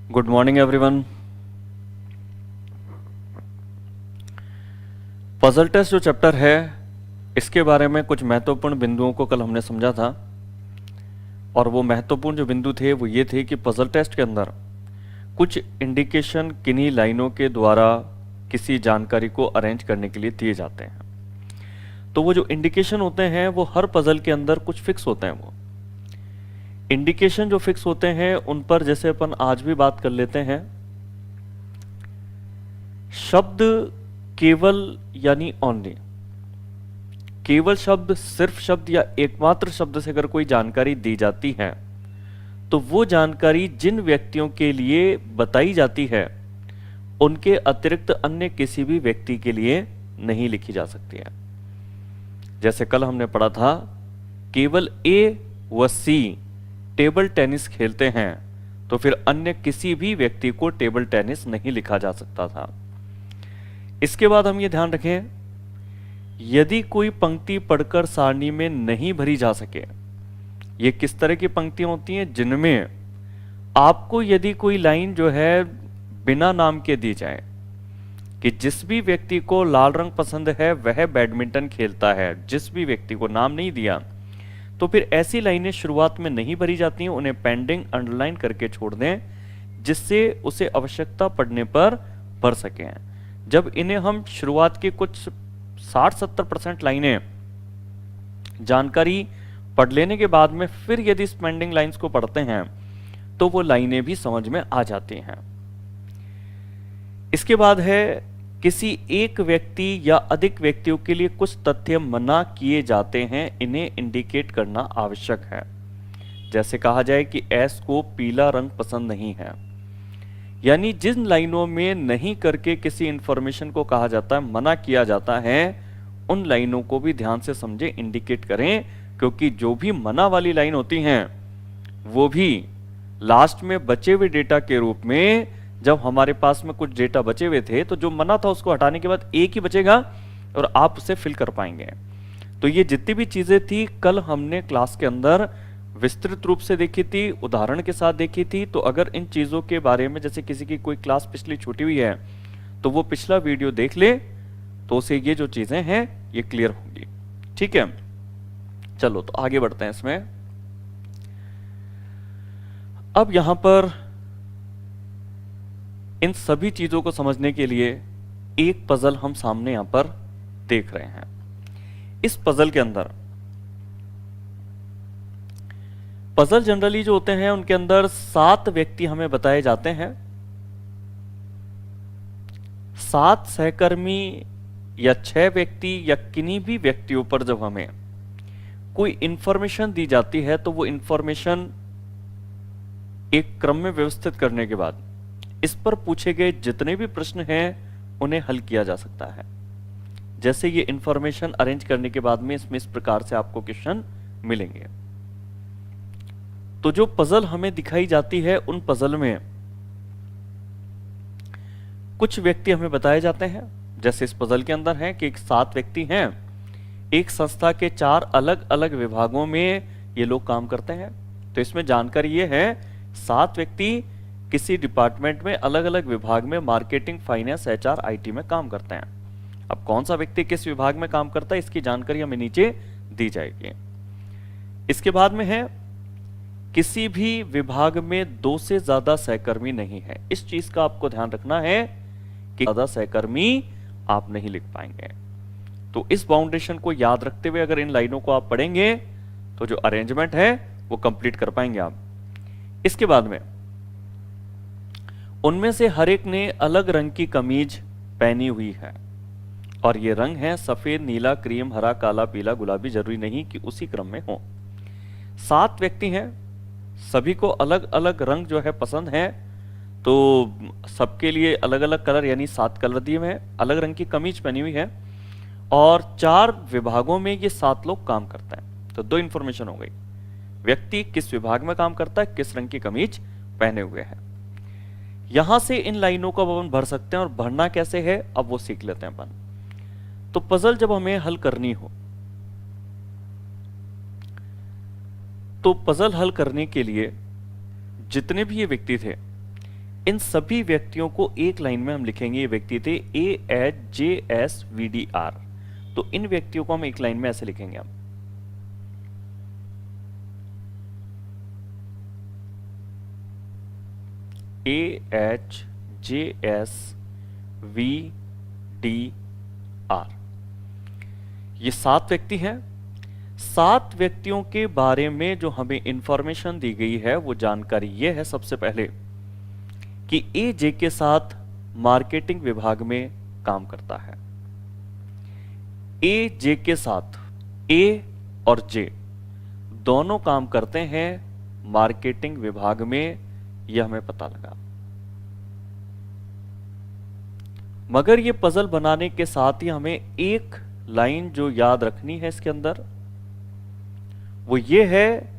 Good morning everyone. Puzzle test जो chapter है इसके बारे में कुछ महत्वपूर्ण बिंदुओं को कल हमने समझा था और वो महत्वपूर्ण जो बिंदु थे वो ये थे कि पजल टेस्ट के अंदर कुछ इंडिकेशन किन्हीं लाइनों के द्वारा किसी जानकारी को अरेंज करने के लिए दिए जाते हैं। तो वो जो इंडिकेशन होते हैं वो हर पजल के अंदर कुछ फिक्स होते हैं। वो इंडिकेशन जो फिक्स होते हैं उन पर जैसे अपन आज भी बात कर लेते हैं। शब्द केवल यानी ओनली, केवल शब्द, सिर्फ शब्द या एकमात्र शब्द से अगर कोई जानकारी दी जाती है तो वो जानकारी जिन व्यक्तियों के लिए बताई जाती है उनके अतिरिक्त अन्य किसी भी व्यक्ति के लिए नहीं लिखी जा सकती है। जैसे कल हमने पढ़ा था, केवल ए व सी टेबल टेनिस खेलते हैं, तो फिर अन्य किसी भी व्यक्ति को टेबल टेनिस नहीं लिखा जा सकता था। इसके बाद हम ये ध्यान रखें, यदि कोई पंक्ति पढ़कर सारणी में नहीं भरी जा सके, ये किस तरह की पंक्तियां होती हैं जिनमें आपको यदि कोई लाइन जो है बिना नाम के दी जाए कि जिस भी व्यक्ति को लाल रंग पसंद है वह बैडमिंटन खेलता है, जिस भी व्यक्ति को नाम नहीं दिया, तो फिर ऐसी लाइनें शुरुआत में नहीं भरी जाती हैं, उन्हें पेंडिंग अंडरलाइन करके छोड़ दें जिससे उसे आवश्यकता पड़ने पर भर सकें। जब इन्हें हम शुरुआत के कुछ 60-70% लाइनें जानकारी पढ़ लेने के बाद में फिर यदि इस पेंडिंग लाइंस को पढ़ते हैं तो वो लाइनें भी समझ में आ जाती हैं। इसके बाद है, किसी एक व्यक्ति या अधिक व्यक्तियों के लिए कुछ तथ्य मना किए जाते हैं, इन्हें इंडिकेट करना आवश्यक है। जैसे कहा जाए कि एस को पीला रंग पसंद नहीं है, यानी जिन लाइनों में नहीं करके किसी इंफॉर्मेशन को कहा जाता है, मना किया जाता है, उन लाइनों को भी ध्यान से समझे, इंडिकेट करें, क्योंकि जो भी मना वाली लाइन होती हैं वो भी लास्ट में बचे हुए डेटा के रूप में, जब हमारे पास में कुछ डेटा बचे हुए थे तो जो मना था उसको हटाने के बाद एक ही बचेगा और आप उसे फिल कर पाएंगे। तो ये जितनी भी चीजें थी कल हमने क्लास के अंदर विस्तृत रूप से देखी थी, उदाहरण के साथ देखी थी। तो अगर इन चीजों के बारे में जैसे किसी की कोई क्लास पिछली छूटी हुई है तो वो पिछला वीडियो देख ले, तो उसे ये जो चीजें हैं ये क्लियर होंगी। ठीक है, चलो तो आगे बढ़ते हैं इसमें। अब यहां पर इन सभी चीजों को समझने के लिए एक पजल हम सामने यहां पर देख रहे हैं। इस पजल के अंदर पजल जनरली जो होते हैं उनके अंदर 7 व्यक्ति हमें बताए जाते हैं। 7 सहकर्मी या 6 व्यक्ति या किन्हीं भी व्यक्तियों पर जब हमें कोई इंफॉर्मेशन दी जाती है तो वो इंफॉर्मेशन एक क्रम में व्यवस्थित करने के बाद इस पर पूछे गए जितने भी प्रश्न हैं उन्हें हल किया जा सकता है। जैसे ये इंफॉर्मेशन अरेंज करने के बाद में इसमें इस प्रकार से आपको क्वेश्चन मिलेंगे। तो जो पजल हमें दिखाई जाती है उन पजल में कुछ व्यक्ति हमें बताए जाते हैं। जैसे इस पजल के अंदर है कि 7 व्यक्ति हैं, एक संस्था के 4 अलग अलग विभागों में ये लोग काम करते हैं। तो इसमें जानकारी ये है, 7 व्यक्ति किसी डिपार्टमेंट में अलग अलग विभाग में मार्केटिंग, फाइनेंस, एचआर, आईटी में काम करते हैं। अब कौन सा व्यक्ति किस विभाग में काम करता है इसकी जानकारी हमें नीचे दी जाएगी। इसके बाद में है, किसी भी विभाग में 2 से ज्यादा सहकर्मी नहीं है। इस चीज का आपको ध्यान रखना है कि ज्यादा सहकर्मी आप नहीं लिख पाएंगे। तो इस बाउंडेशन को याद रखते हुए अगर इन लाइनों को आप पढ़ेंगे तो जो अरेंजमेंट है वो कंप्लीट कर पाएंगे आप। इसके बाद में उनमें से हर एक ने अलग रंग की कमीज पहनी हुई है और ये रंग है सफेद, नीला, क्रीम, हरा, काला, पीला, गुलाबी। जरूरी नहीं कि उसी क्रम में हो। 7 व्यक्ति हैं, सभी को अलग अलग रंग जो है पसंद है, तो सबके लिए अलग अलग कलर यानी 7 कलर दिए हुए हैं, अलग रंग की कमीज पहनी हुई है और 4 विभागों में ये 7 लोग काम करते हैं। तो 2 इंफॉर्मेशन हो गई, व्यक्ति किस विभाग में काम करता है, किस रंग की कमीज पहने हुए हैं। यहां से इन लाइनों को अपन भर सकते हैं और भरना कैसे है अब वो सीख लेते हैं अपन। तो पजल जब हमें हल करनी हो तो पजल हल करने के लिए जितने भी ये व्यक्ति थे इन सभी व्यक्तियों को एक लाइन में हम लिखेंगे। ये व्यक्ति थे AHJSVDR, तो इन व्यक्तियों को हम एक लाइन में ऐसे लिखेंगे हम। AHJSVDR, ये 7 व्यक्ति हैं। 7 व्यक्तियों के बारे में जो हमें इंफॉर्मेशन दी गई है वो जानकारी ये है सबसे पहले कि ए जे के साथ मार्केटिंग विभाग में काम करता है। ए जे के साथ ए और जे दोनों काम करते हैं मार्केटिंग विभाग में, यह हमें पता लगा। मगर ये पजल बनाने के साथ ही हमें एक लाइन जो याद रखनी है इसके अंदर, वो ये है,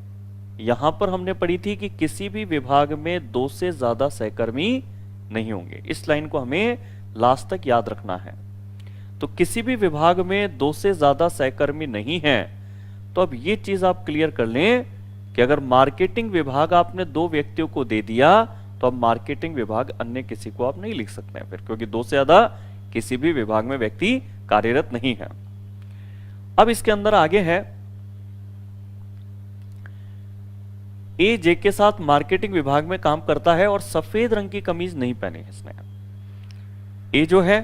यहां पर हमने पढ़ी थी कि किसी भी विभाग में 2 से ज्यादा सहकर्मी नहीं होंगे। इस लाइन को हमें लास्ट तक याद रखना है। तो किसी भी विभाग में 2 से ज्यादा सहकर्मी नहीं है, तो अब ये चीज आप क्लियर कर लें कि अगर मार्केटिंग विभाग आपने 2 व्यक्तियों को दे दिया तो अब मार्केटिंग विभाग अन्य किसी को आप नहीं लिख सकते हैं फिर, क्योंकि 2 से ज्यादा किसी भी विभाग में व्यक्ति कार्यरत नहीं है। अब इसके अंदर आगे है, ए जे के साथ मार्केटिंग विभाग में काम करता है और सफेद रंग की कमीज नहीं पहनी है इसने। ए जो है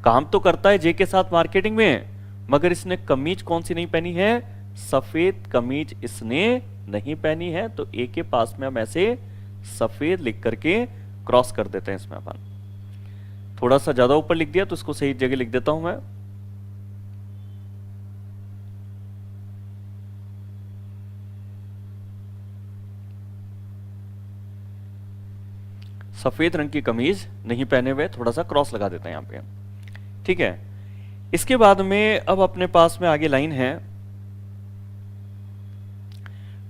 काम तो करता है जे के साथ मार्केटिंग में, मगर इसने कमीज कौन सी नहीं पहनी है? सफेद कमीज इसने नहीं पहनी है। तो ए के पास में हम ऐसे सफेद लिख करके क्रॉस कर देते हैं इसमें अपन। थोड़ा सा ज्यादा ऊपर लिख दिया तो इसको सही जगह लिख देता हूं मैं। सफेद रंग की कमीज नहीं पहने हुए, थोड़ा सा क्रॉस लगा देते हैं यहां पे, ठीक है। इसके बाद में अब अपने पास में आगे लाइन है,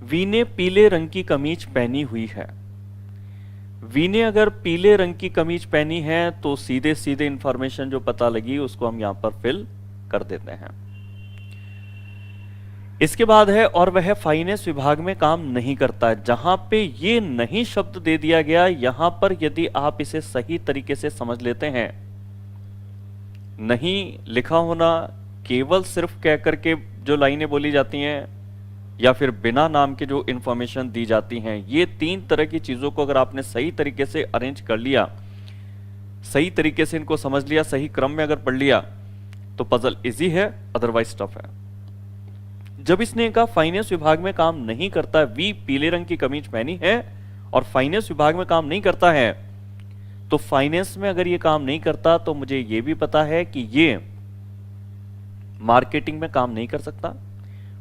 वी ने पीले रंग की कमीज पहनी हुई है। वी ने अगर पीले रंग की कमीज पहनी है तो सीधे सीधे इंफॉर्मेशन जो पता लगी उसको हम यहां पर फिल कर देते हैं। इसके बाद है, और वह फाइनेंस विभाग में काम नहीं करता है। जहां पे ये नहीं शब्द दे दिया गया, यहां पर यदि आप इसे सही तरीके से समझ लेते हैं, नहीं लिखा होना, केवल सिर्फ कह करके जो लाइनें बोली जाती हैं या फिर बिना नाम के जो इंफॉर्मेशन दी जाती हैं, ये 3 तरह की चीजों को अगर आपने सही तरीके से अरेंज कर लिया, सही तरीके से इनको समझ लिया, सही क्रम में अगर पढ़ लिया, तो पजल इजी है, अदरवाइज टफ है। जब इसने कहा फाइनेंस विभाग में काम नहीं करता है, वी पीले रंग की कमीज पहनी है और फाइनेंस विभाग में काम नहीं करता है, तो फाइनेंस में अगर ये काम नहीं करता तो मुझे ये भी पता है कि ये मार्केटिंग में काम नहीं कर सकता,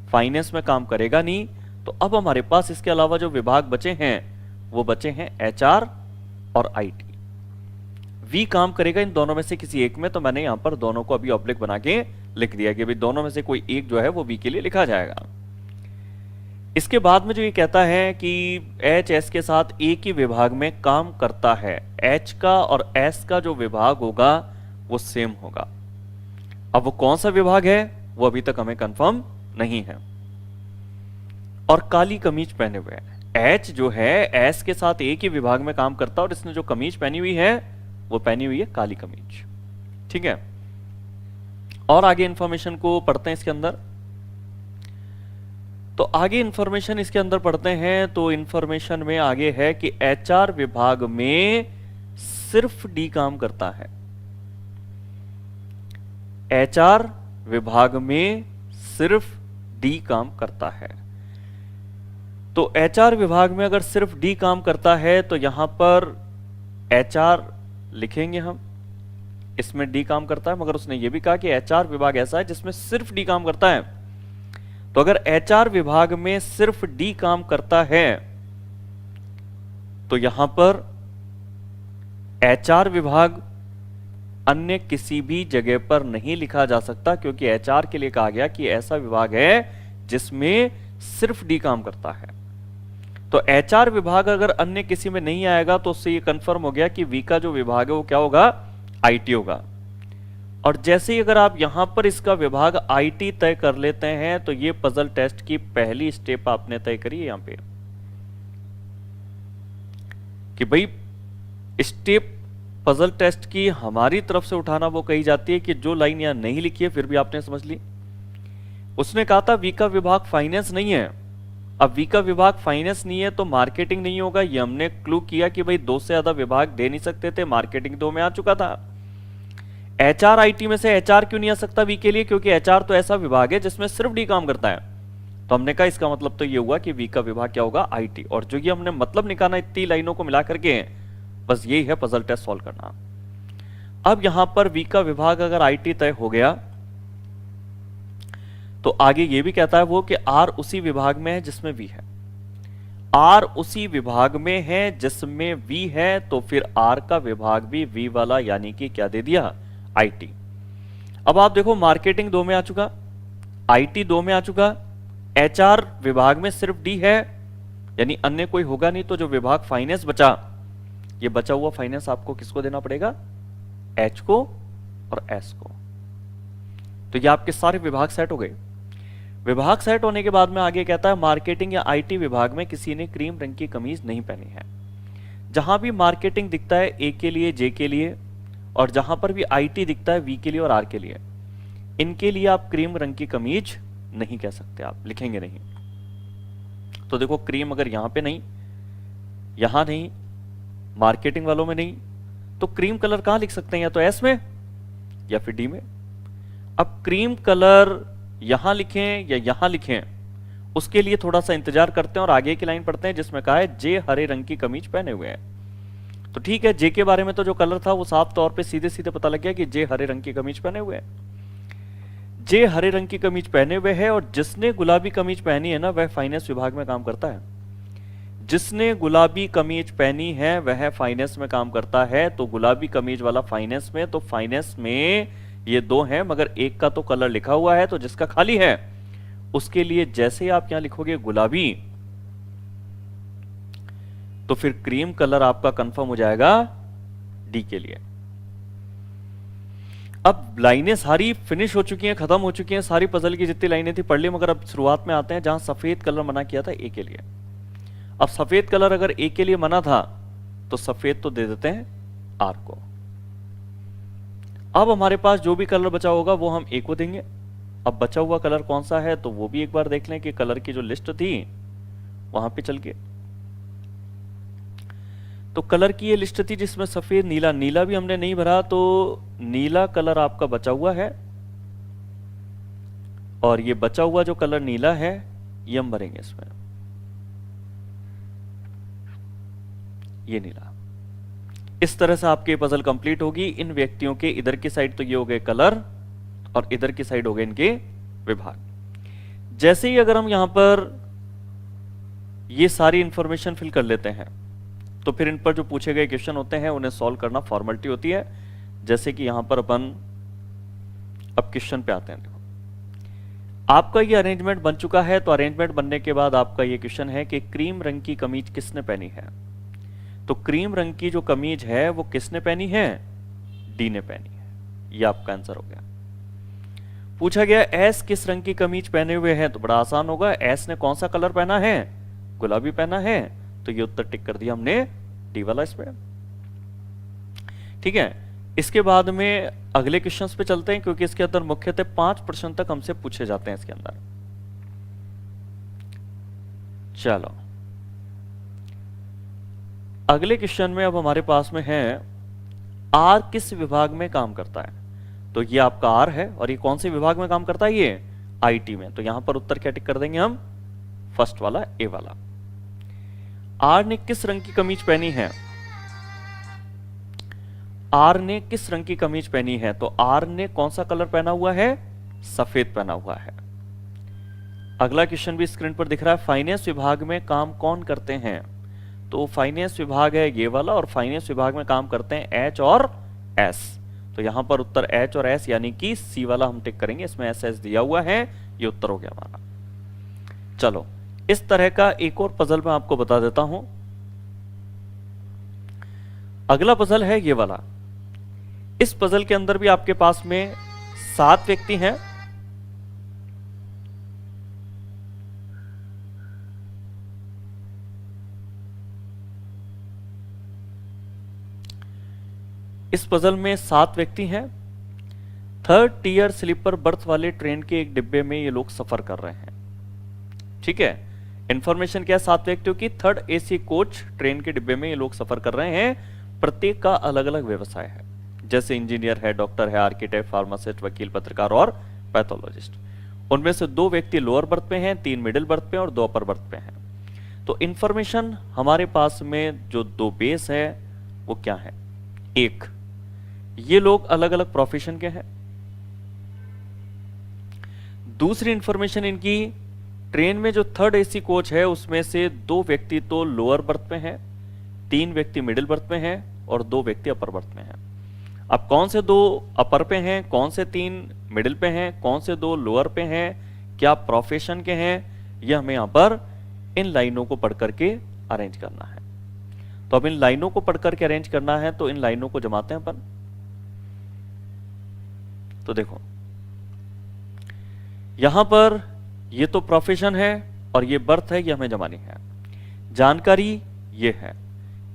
फाइनेंस में काम करेगा नहीं। तो अब हमारे पास इसके अलावा जो विभाग बचे हैं वो बचे हैं एचआर और आईटी। वी काम करेगा इन दोनों में से किसी एक में, तो मैंने यहां पर दोनों को अभी ऑब्लिक बना के लिख दिया कि भाई दोनों में से कोई एक जो है वो वी के लिए लिखा जाएगा। इसके बाद में जो ये कहता है कि एच एस के साथ एक ही विभाग में काम करता है, एच का और एस का जो विभाग होगा वो सेम होगा। अब वो कौन सा विभाग है वो अभी तक हमें कंफर्म नहीं है। और काली कमीज पहने हुए है, एच जो है एस के साथ एक ही विभाग में काम करता है और इसने जो कमीज पहनी हुई है वो पहनी हुई है काली कमीज, ठीक है। और आगे इंफॉर्मेशन को पढ़ते हैं इसके अंदर। तो आगे इंफॉर्मेशन इसके अंदर पढ़ते हैं तो इंफॉर्मेशन में आगे है कि एचआर विभाग में सिर्फ डी काम करता है। एचआर विभाग में सिर्फ डी काम करता है। तो एचआर विभाग में अगर सिर्फ डी काम करता है तो यहां पर एचआर लिखेंगे हम, इसमें डी काम करता है, मगर उसने यह भी कहा कि एचआर विभाग ऐसा है जिसमें सिर्फ डी काम करता है। तो अगर एचआर विभाग में सिर्फ डी काम करता है तो यहां पर एचआर विभाग अन्य किसी भी जगह पर नहीं लिखा जा सकता, क्योंकि एचआर के लिए कहा गया कि ऐसा विभाग है जिसमें सिर्फ डी काम करता है। तो एचआर विभाग अगर अन्य किसी में नहीं आएगा तो उससे यह कंफर्म हो गया कि वी का जो विभाग है वो क्या होगा? आईटी होगा। और जैसे ही अगर आप यहां पर इसका विभाग आईटी तय कर लेते हैं तो ये पजल टेस्ट की पहली स्टेप आपने तय करी है यहां पे कि भाई स्टेप पजल टेस्ट की हमारी तरफ से उठाना वो कही जाती है कि जो लाइन यहां नहीं लिखी है फिर भी आपने समझ ली। उसने कहा था वी का विभाग फाइनेंस नहीं है। अब वी का विभाग फाइनेंस नहीं है तो मार्केटिंग नहीं होगा, ये हमने क्लू किया कि भाई दो से ज्यादा विभाग दे नहीं सकते थे, मार्केटिंग दो में आ चुका था। एचआर आईटी में से एचआर क्यों नहीं आ सकता वी के लिए, क्योंकि एचआर तो ऐसा विभाग है जिसमें सिर्फ डी काम करता है। तो हमने कहा इसका मतलब तो ये हुआ कि वी का विभाग क्या होगा, आईटी। और जो ये हमने मतलब निकाला इतनी लाइनों को मिला करके, बस यही है पजल टेस्ट सॉल्व करना। अब यहां पर वी का विभाग अगर आईटी तय हो गया तो आगे ये भी कहता है वो कि आर उसी विभाग में है जिसमें वी है। आर उसी विभाग में है जिसमें वी है, तो फिर आर का विभाग भी वी वाला यानी कि क्या दे दिया, आईटी। अब आप देखो मार्केटिंग दो में आ चुका, आईटी दो में आ चुका, एचआर विभाग में सिर्फ डी है यानी अन्य कोई होगा नहीं, तो जो विभाग फाइनेंस बचा, ये बचा हुआ फाइनेंस आपको किसको देना पड़ेगा, एच को और एस को। तो ये आपके सारे विभाग सेट हो गए। विभाग सेट होने के बाद में आगे कहता है मार्केटिंग या आईटी विभाग में किसी ने क्रीम रंग की कमीज नहीं पहनी है। जहां भी मार्केटिंग दिखता है ए के लिए, जे के लिए, और जहां पर भी आईटी दिखता है वी के लिए और आर के लिए, इनके लिए आप क्रीम रंग की कमीज नहीं कह सकते, आप लिखेंगे नहीं। तो देखो क्रीम अगर यहां पे नहीं, यहां नहीं, मार्केटिंग वालों में नहीं, तो क्रीम कलर कहां लिख सकते हैं, या तो एस में या फिर डी में। अब क्रीम कलर यहां लिखें या यहां लिखें, उसके लिए थोड़ा सा इंतजार करते हैं और आगे की लाइन पढ़ते हैं जिसमें कहा है जे हरे रंग की कमीज पहने हुए हैं। तो ठीक है, जे के बारे में तो जो कलर था वो साफ तौर पे सीधे सीधे पता लग गया कि जे हरे रंग की कमीज पहने हुए हैं। जे हरे रंग की कमीज पहने हुए है, और जिसने गुलाबी कमीज पहनी है ना वह फाइनेंस विभाग में काम करता है। जिसने गुलाबी कमीज पहनी है वह फाइनेंस में काम करता है। तो गुलाबी कमीज वाला फाइनेंस में, तो फाइनेंस में ये दो हैं मगर एक का तो कलर लिखा हुआ है, तो जिसका खाली है उसके लिए जैसे ही आप यहां लिखोगे गुलाबी, तो फिर क्रीम कलर आपका कंफर्म हो जाएगा डी के लिए। अब लाइनें सारी फिनिश हो चुकी हैं, खत्म हो चुकी हैं, सारी पजल की जितनी लाइनें थी पढ़ ली, मगर अब शुरुआत में आते हैं जहां सफेद कलर मना किया था ए के लिए। अब सफेद कलर अगर ए के लिए मना था तो सफेद तो दे देते हैं आर को। अब हमारे पास जो भी कलर बचा होगा वो हम ए को देंगे। अब बचा हुआ कलर कौन सा है तो वो भी एक बार देख लें कि कलर की जो लिस्ट थी वहां पे चल के, तो कलर की ये लिस्ट थी जिसमें सफेद, नीला, नीला भी हमने नहीं भरा, तो नीला कलर आपका बचा हुआ है, और ये बचा हुआ जो कलर नीला है ये हम भरेंगे इसमें, ये नीला। इस तरह से आपकी पजल कंप्लीट होगी। इन व्यक्तियों के इधर की साइड तो ये हो गए कलर और इधर की साइड हो गए इनके विभाग। जैसे ही अगर हम यहां पर ये सारी इंफॉर्मेशन फिल कर लेते हैं तो फिर इन पर जो पूछे गए क्वेश्चन होते हैं उन्हें सॉल्व करना फॉर्मेलिटी होती है। जैसे कि यहां पर अपन अब क्वेश्चन पे आते हैं। देखो आपका ये अरेंजमेंट बन चुका है, तो अरेंजमेंट बनने के बाद आपका ये क्वेश्चन है कि क्रीम रंग की कमीज किसने पहनी है। तो क्रीम रंग की जो कमीज है वो किसने पहनी है, डी ने पहनी है। ये आपका आंसर हो गया। पूछा गया एस किस रंग की कमीज पहने हुए हैं, तो बड़ा आसान होगा, एस ने कौन सा कलर पहना है, गुलाबी पहना है, तो ये उत्तर टिक कर दिया हमने डी वाला इसमें। ठीक है, इसके बाद में अगले क्वेश्चंस पे चलते हैं क्योंकि इसके अंदर मुख्यतः 5 प्रश्न तक हमसे पूछे जाते हैं इसके अंदर। चलो अगले क्वेश्चन में अब हमारे पास में है आर किस विभाग में काम करता है। तो ये आपका आर है और ये कौन से विभाग में काम करता है, ये आईटी में। तो यहां पर उत्तर क्या टिक कर देंगे हम, फर्स्ट वाला, ए वाला। आर ने किस रंग की कमीज पहनी है, आर ने किस रंग की कमीज पहनी है, तो आर ने कौन सा कलर पहना हुआ है, सफेद पहना हुआ है। अगला क्वेश्चन भी स्क्रीन पर दिख रहा है, फाइनेंस विभाग में काम कौन करते हैं। तो फाइनेंस विभाग है ये वाला, और फाइनेंस विभाग में काम करते हैं एच और एस। तो यहां पर उत्तर एच और एस यानी कि सी वाला हम टिक करेंगे, इसमें एस एस दिया हुआ है, ये उत्तर हो गया हमारा। चलो इस तरह का एक और पजल मैं आपको बता देता हूं। अगला पजल है ये वाला। इस पजल के अंदर भी आपके पास में 7 व्यक्ति हैं। इस पजल में 7 व्यक्ति हैं। थर्ड टियर स्लीपर बर्थ वाले ट्रेन के एक डिब्बे में ये लोग सफर कर रहे हैं। ठीक है, इंफॉर्मेशन क्या है 7 व्यक्तियों की। थर्ड एसी कोच ट्रेन के डिब्बे में ये लोग सफर कर रहे हैं। प्रत्येक का अलग अलग व्यवसाय है, जैसे इंजीनियर है, डॉक्टर है, आर्किटेक्ट, फार्मासिस्ट, वकील, पत्रकार और पैथोलॉजिस्ट। उनमें से 2 व्यक्ति लोअर बर्थ पे हैं, 3 मिडिल बर्थ पे और 2 अपर बर्थ पे हैं। तो इंफॉर्मेशन हमारे पास में जो 2 बेस है वो क्या है। एक, ये लोग अलग अलग प्रोफेशन के हैं। दूसरी इंफॉर्मेशन इनकी, ट्रेन में जो थर्ड एसी कोच है उसमें से 2 व्यक्ति तो लोअर बर्थ पे हैं, 3 व्यक्ति मिडिल बर्थ पे हैं और 2 व्यक्ति अपर बर्थ में हैं। अब कौन से 2 अपर पे हैं, कौन से 3 मिडिल पे हैं, कौन से 2 लोअर पे हैं, क्या प्रोफेशन के हैं, यह हमें यहां पर इन लाइनों को पढ़ करके अरेंज करना है। तो अब इन लाइनों को पढ़ करके अरेंज करना है, तो इन लाइनों को जमाते हैं अपन। तो देखो यहां पर ये तो प्रोफेशन है और ये बर्थ है, ये हमें जमानी है। जानकारी ये है।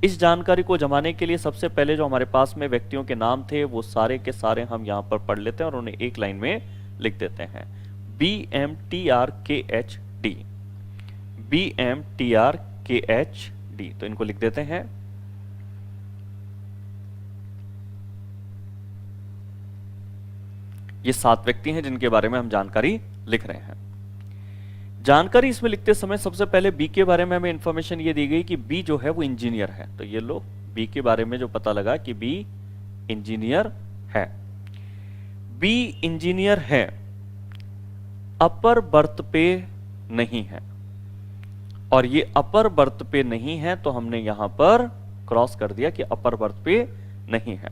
इस जानकारी को जमाने के लिए सबसे पहले जो हमारे पास में व्यक्तियों के नाम थे वो सारे के सारे हम यहां पर पढ़ लेते हैं और उन्हें एक लाइन में लिख देते हैं। BMTRKHD, BMTRKHD, तो इनको लिख देते हैं। ये 7 व्यक्ति हैं जिनके बारे में हम जानकारी लिख रहे हैं। जानकारी इसमें लिखते समय सबसे पहले बी के बारे में हमें इंफॉर्मेशन ये दी गई कि बी जो है वो इंजीनियर है। तो ये लो बी के बारे में जो पता लगा कि बी इंजीनियर है। बी इंजीनियर है, अपर बर्थ पे नहीं है, और ये अपर बर्थ पे नहीं है तो हमने यहां पर क्रॉस कर दिया कि अपर बर्थ पे नहीं है।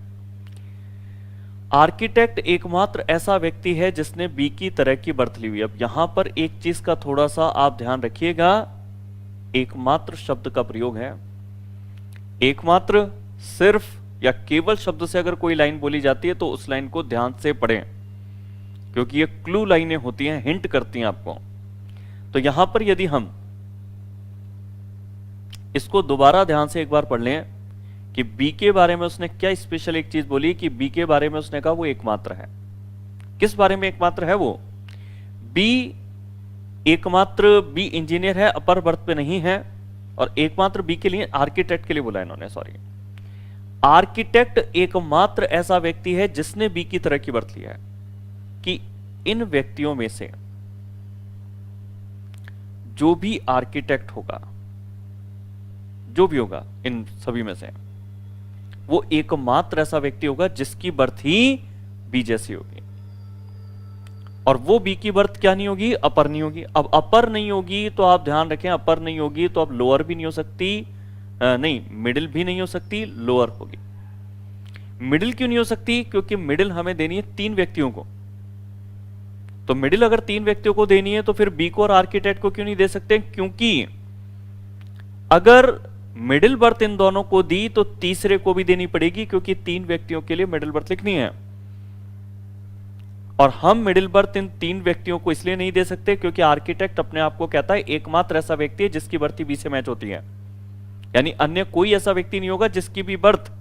आर्किटेक्ट एकमात्र ऐसा व्यक्ति है जिसने बी की तरह की बर्थ ली हुई। अब यहां पर एक चीज का थोड़ा सा आप ध्यान रखिएगा, एकमात्र शब्द का प्रयोग है। एकमात्र, सिर्फ या केवल शब्द से अगर कोई लाइन बोली जाती है तो उस लाइन को ध्यान से पढ़ें, क्योंकि ये क्लू लाइनें होती हैं, हिंट करती हैं आपको। तो यहां पर यदि हम इसको दोबारा ध्यान से एक बार पढ़ लें कि बी के बारे में उसने क्या स्पेशल एक चीज बोली, कि बी के बारे में उसने कहा वो एकमात्र है। किस बारे में एकमात्र है वो? बी एकमात्र, बी इंजीनियर है, अपर बर्थ पे नहीं है, और एकमात्र बी के लिए आर्किटेक्ट के लिए बोला इन्होंने, सॉरी। आर्किटेक्ट एकमात्र ऐसा व्यक्ति है जिसने बी की तरह की बर्थ लिया है। कि इन व्यक्तियों में से जो भी आर्किटेक्ट होगा, जो भी होगा इन सभी में से, वो एकमात्र ऐसा व्यक्ति होगा जिसकी बर्थ ही बी जैसी होगी। और वो बी की बर्थ क्या नहीं होगी? अपर नहीं होगी। अब अपर नहीं होगी तो आप ध्यान रखें, अपर नहीं होगी तो अब लोअर भी नहीं हो सकती, नहीं मिडिल भी नहीं हो सकती, लोअर होगी। मिडिल क्यों नहीं हो सकती? क्योंकि मिडिल हमें देनी है 3 व्यक्तियों को। तो मिडिल अगर 3 व्यक्तियों को देनी है तो फिर बी को और आर्किटेक्ट को क्यों नहीं दे सकते? क्योंकि अगर मिडिल बर्थ इन दोनों को दी तो तीसरे को भी देनी पड़ेगी, क्योंकि 3 व्यक्तियों के लिए मिडिल बर्थ लिखनी है। और हम मिडिल बर्थ इन 3 व्यक्तियों को इसलिए नहीं दे सकते क्योंकि आर्किटेक्ट अपने आप को कहता है एकमात्र ऐसा व्यक्ति है जिसकी बर्थ बी से मैच होती है। यानी अन्य कोई ऐसा व्यक्ति नहीं होगा जिसकी भी बर्थ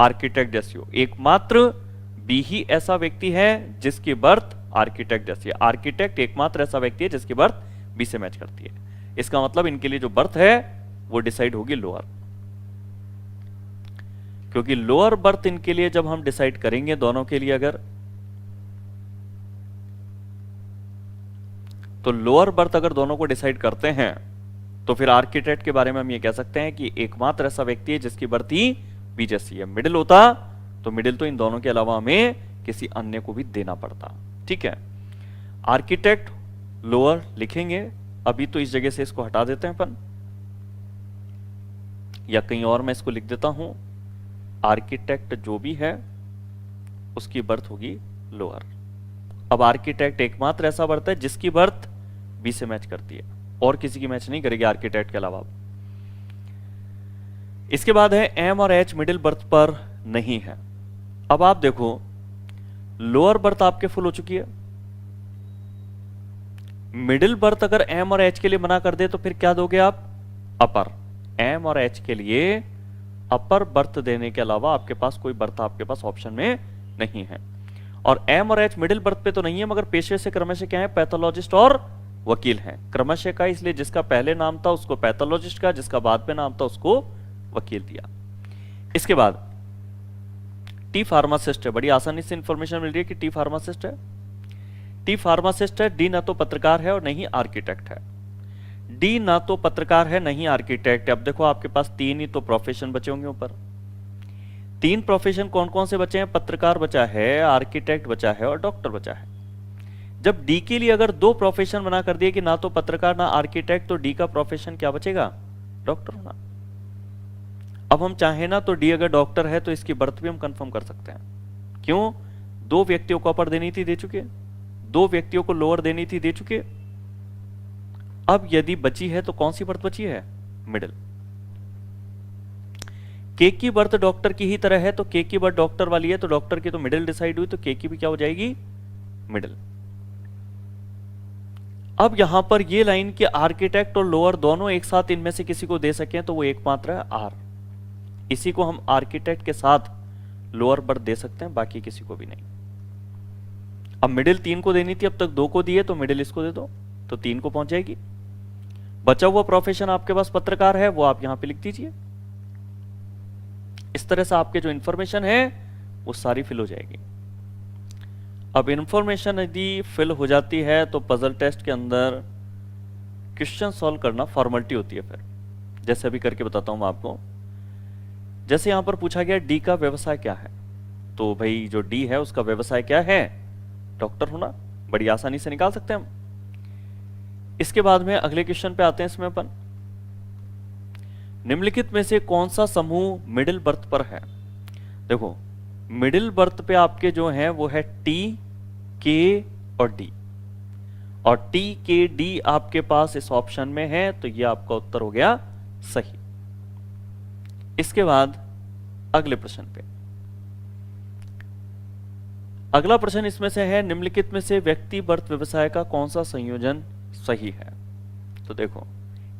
आर्किटेक्ट जैसी हो। एकमात्र बी ही ऐसा व्यक्ति है जिसकी बर्थ आर्किटेक्ट जैसी है। आर्किटेक्ट एकमात्र ऐसा व्यक्ति है जिसकी बर्थ बी से मैच करती है। इसका मतलब इनके लिए जो बर्थ है वो डिसाइड होगी लोअर, क्योंकि लोअर बर्थ इनके लिए जब हम डिसाइड करेंगे दोनों के लिए अगर, तो लोअर बर्थ अगर दोनों को डिसाइड करते हैं तो फिर आर्किटेक्ट के बारे में हम ये कह सकते हैं कि एकमात्र ऐसा व्यक्ति है जिसकी बर्थ ही बी जैसी है। मिडिल होता तो मिडिल तो इन दोनों के अलावा हमें किसी अन्य को भी देना पड़ता। ठीक है, आर्किटेक्ट लोअर लिखेंगे। अभी तो इस जगह से इसको हटा देते हैं अपन, या कहीं और मैं इसको लिख देता हूं। आर्किटेक्ट जो भी है उसकी बर्थ होगी लोअर। अब आर्किटेक्ट एकमात्र ऐसा बर्थ है जिसकी बर्थ बी से मैच करती है, और किसी की मैच नहीं करेगी आर्किटेक्ट के अलावा। इसके बाद है एम और एच मिडिल बर्थ पर नहीं है। अब आप देखो लोअर बर्थ आपके फुल हो चुकी है, मिडिल बर्थ अगर एम और एच के लिए मना कर दे तो फिर क्या दोगे आप? अपर। एम और एच के लिए अपर बर्थ देने के अलावा आपके पास कोई बर्थ आपके पास ऑप्शन में नहीं है। और एम और एच मिडिल बर्थ पे तो नहीं है, मगर पेशे से क्रमशः क्या है, पैथोलॉजिस्ट और वकील हैं। क्रमशः का इसलिए जिसका पहले नाम था उसको पैथोलॉजिस्ट का, जिसका बाद में नाम था उसको वकील दिया। इसके बाद टी फार्मासिस्ट है, बड़ी आसानी से इंफॉर्मेशन मिल रही है कि टी फार्मासिस्ट है। टी फार्मासिस्ट है, डी ना तो पत्रकार है और नहीं आर्किटेक्ट है। डी ना तो पत्रकार है नहीं आर्किटेक्ट है। अब देखो आपके पास तीन ही तो प्रोफेशन बचे होंगे ऊपर। तीन प्रोफेशन कौन कौन से बचे हैं, पत्रकार बचा है, आर्किटेक्ट बचा है और डॉक्टर बचा है। जब डी के लिए अगर दो प्रोफेशन बना कर दिए कि ना तो पत्रकार ना आर्किटेक्ट, तो डी का प्रोफेशन क्या बचेगा, डॉक्टर होना। अब हम चाहे ना तो डी अगर डॉक्टर है तो इसकी बर्थ भी हम कंफर्म कर सकते हैं। क्यों, दो व्यक्तियों को अपर देनी थी, दे चुके, दो व्यक्तियों को लोअर देनी थी, दे चुके। अब यदि बची है तो कौन सी बर्थ बची है, मिडिल। के की बर्थ डॉक्टर की ही तरह है, तो के की बर्थ डॉक्टर वाली है, तो डॉक्टर की तो मिडिल डिसाइड हुई, तो के की भी क्या हो जाएगी, मिडिल। अब यहां पर ये लाइन के आर्किटेक्ट और लोअर दोनों एक साथ इनमें से किसी को दे सकें तो वो एकमात्र है आर। इसी को हम आर्किटेक्ट के साथ लोअर बर्थ दे सकते हैं, बाकी किसी को भी नहीं। अब मिडिल तीन को देनी थी, अब तक दो को दिए, तो मिडिल इसको दे दो तो तीन को पहुंच जाएगी। बचा हुआ प्रोफेशन आपके पास पत्रकार है, वो आप यहां पे लिख दीजिए। इस तरह से आपके जो इंफॉर्मेशन है वो सारी फिल हो जाएगी। अब इंफॉर्मेशन यदि फिल हो जाती है तो पजल टेस्ट के अंदर क्वेश्चन सॉल्व करना फॉर्मेलिटी होती है। फिर जैसे अभी करके बताता हूं मैं आपको। जैसे यहां पर पूछा गया डी का व्यवसाय क्या है, तो भाई जो डी है उसका व्यवसाय क्या है, डॉक्टर होना। बड़ी आसानी से निकाल सकते हैं हम। इसके बाद में अगले क्वेश्चन पे आते हैं। इसमें अपन निम्नलिखित में से कौन सा समूह मिडिल बर्थ पर है। देखो मिडिल बर्थ पे आपके जो हैं वो है टी, के और डी, और टी के डी आपके पास इस ऑप्शन में है, तो ये आपका उत्तर हो गया सही। इसके बाद अगले प्रश्न पे, अगला प्रश्न इसमें से है निम्नलिखित में से व्यक्ति बर्थ व्यवसाय का कौन सा संयोजन सही है। तो देखो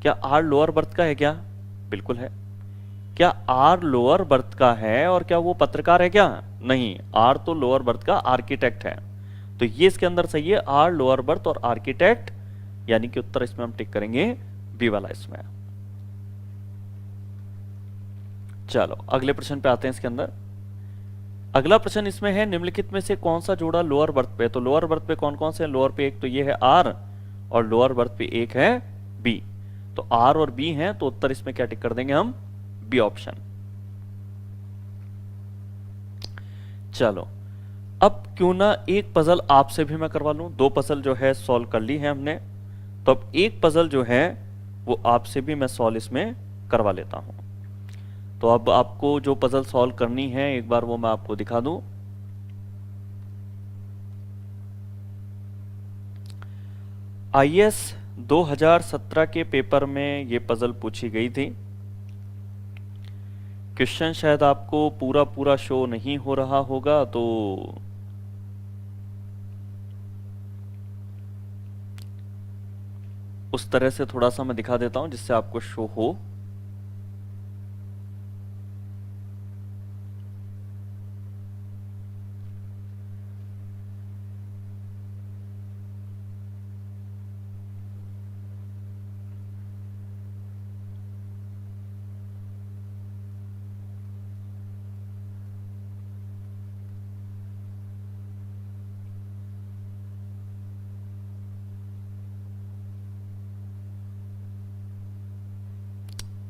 क्या आर लोअर बर्थ का है क्या, बिल्कुल है। क्या आर लोअर बर्थ का है और क्या वो पत्रकार है क्या, नहीं, आर तो लोअर बर्थ का आर्किटेक्ट है, तो ये इसके अंदर सही है, आर लोअर बर्थ और आर्किटेक्ट, यानी कि उत्तर इसमें हम टिक करेंगे बी वाला इसमें। चलो अगले प्रश्न पे आते हैं। इसके अंदर अगला प्रश्न इसमें है निम्नलिखित में से कौन सा जोड़ा लोअर बर्थ पे। तो लोअर बर्थ पे कौन कौन से, लोअर पे एक तो ये है आर और लोअर बर्थ पे एक है बी, तो आर और बी हैं, तो उत्तर इसमें क्या टिक कर देंगे हम, बी ऑप्शन। चलो अब क्यों ना एक पजल आपसे भी मैं करवा लूं। दो पजल जो है सॉल्व कर ली है हमने, तो अब एक पजल जो है वो आपसे भी मैं सॉल्व इसमें करवा लेता हूं। तो अब आपको जो पजल सॉल्व करनी है एक बार वो मैं आपको दिखा दूं। आईएएस 2017 के पेपर में ये पजल पूछी गई थी। क्वेश्चन शायद आपको पूरा पूरा शो नहीं हो रहा होगा, तो उस तरह से थोड़ा सा मैं दिखा देता हूं जिससे आपको शो हो।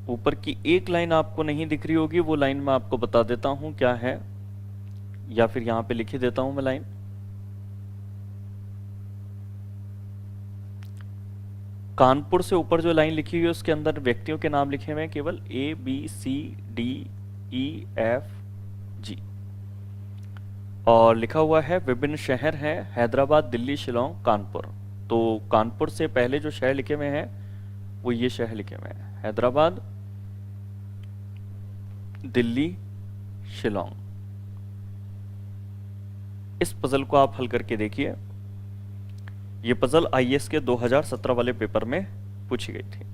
ऊपर की एक लाइन आपको नहीं दिख रही होगी, वो लाइन मैं आपको बता देता हूं क्या है, या फिर यहां पे लिख ही देता हूं मैं लाइन। कानपुर से ऊपर जो लाइन लिखी हुई है उसके अंदर व्यक्तियों के नाम लिखे हुए हैं केवल A B C D E F G, और लिखा हुआ है विभिन्न शहर हैं हैदराबाद, दिल्ली, शिलोंग, कानपुर। तो कानपुर से पहले जो शहर लिखे हुए हैं वो ये शहर लिखे हुए हैं, हैदराबाद, दिल्ली, शिलोंग। इस पजल को आप हल करके देखिए। ये पजल आईएएस के 2017 वाले पेपर में पूछी गई थी।